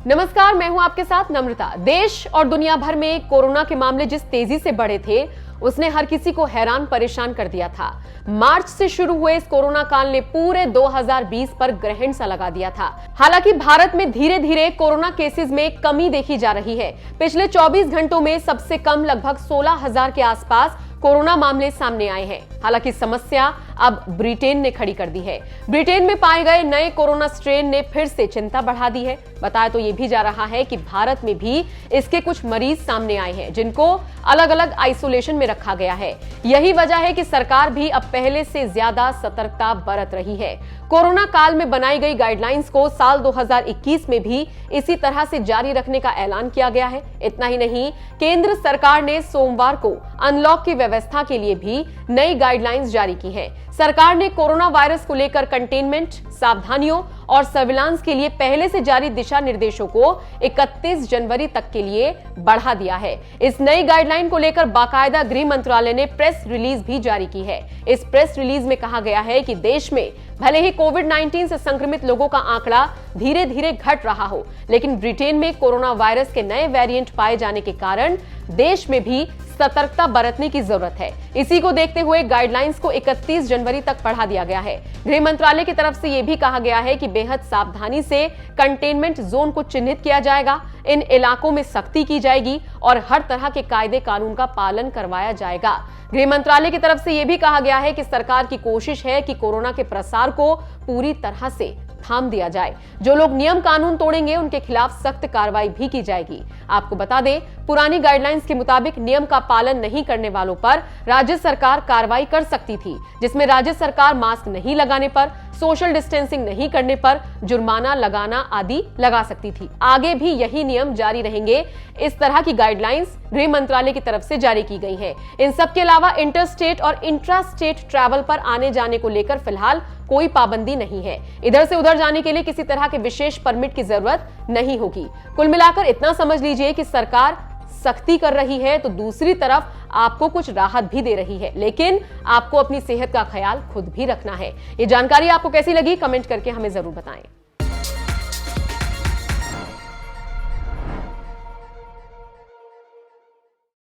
नमस्कार, मैं हूं आपके साथ नम्रता। देश और दुनिया भर में कोरोना के मामले जिस तेजी से बढ़े थे, उसने हर किसी को हैरान परेशान कर दिया था। मार्च से शुरू हुए इस कोरोना काल ने पूरे 2020 पर ग्रहण सा लगा दिया था। हालांकि भारत में धीरे धीरे कोरोना केसेस में कमी देखी जा रही है। पिछले 24 घंटों में सबसे कम लगभग 16,000 के आसपास कोरोना मामले सामने आए हैं। हालांकि समस्या अब ब्रिटेन ने खड़ी कर दी है। ब्रिटेन में पाए गए नए कोरोना स्ट्रेन ने फिर से चिंता बढ़ा दी है। बताया तो ये भी जा रहा है कि भारत में भी इसके कुछ मरीज सामने आए हैं, जिनको अलग अलग आइसोलेशन में रखा गया है। यही वजह है कि सरकार भी अब पहले से ज्यादा सतर्कता बरत रही है। कोरोना काल में बनाई गई गाइडलाइंस को साल 2021 में भी इसी तरह से जारी रखने का ऐलान किया गया है। इतना ही नहीं, केंद्र सरकार ने सोमवार को अनलॉक की व्यवस्था के लिए भी नई गाइडलाइंस जारी की है। सरकार ने कोरोना वायरस को लेकर कंटेनमेंट, सावधानियों और सर्विलांस के लिए पहले से जारी दिशा निर्देशों को 31 जनवरी तक के लिए बढ़ा दिया है। इस नई गाइडलाइन को लेकर बाकायदा गृह मंत्रालय ने प्रेस रिलीज भी जारी की है। इस प्रेस रिलीज में कहा गया है कि देश में भले ही कोविड-19 से संक्रमित लोगों का आंकड़ा धीरे धीरे घट रहा हो, लेकिन ब्रिटेन में कोरोना वायरस के नए वेरिएंट पाए जाने के कारण देश में भी सतर्कता बरतने की जरूरत है। इसी को देखते हुए गाइडलाइंस को 31 जनवरी तक बढ़ा दिया गया है। गृह मंत्रालय की तरफ से यह भी कहा गया है कि बेहद सावधानी से कंटेनमेंट जोन को चिन्हित किया जाएगा। इन इलाकों में सख्ती की जाएगी और हर तरह के कायदे कानून का पालन करवाया जाएगा। गृह मंत्रालय की तरफ से यह भी कहा गया है कि सरकार की कोशिश है कि कोरोना के प्रसार को पूरी तरह से थाम दिया जाए। जो लोग नियम कानून तोड़ेंगे उनके खिलाफ सख्त कार्रवाई भी की जाएगी। आपको बता दें, पुरानी गाइडलाइंस के मुताबिक नियम का पालन नहीं करने वालों पर राज्य सरकार कार्रवाई कर सकती थी, जिसमें राज्य सरकार मास्क नहीं लगाने पर, सोशल डिस्टेंसिंग नहीं करने पर जुर्माना लगाना आदि लगा सकती थी। आगे भी यही नियम जारी रहेंगे। इस तरह की गाइडलाइंस गृह मंत्रालय की तरफ से जारी की गई है। इन सब के अलावा इंटर स्टेट और इंट्रा स्टेट ट्रैवल पर आने जाने को लेकर फिलहाल कोई पाबंदी नहीं है। इधर से उधर जाने के लिए किसी तरह के विशेष परमिट की जरूरत नहीं होगी। कुल मिलाकर इतना समझ लीजिए कि सरकार सख्ती कर रही है तो दूसरी तरफ आपको कुछ राहत भी दे रही है, लेकिन आपको अपनी सेहत का ख्याल खुद भी रखना है। ये जानकारी आपको कैसी लगी, कमेंट करके हमें जरूर बताएं।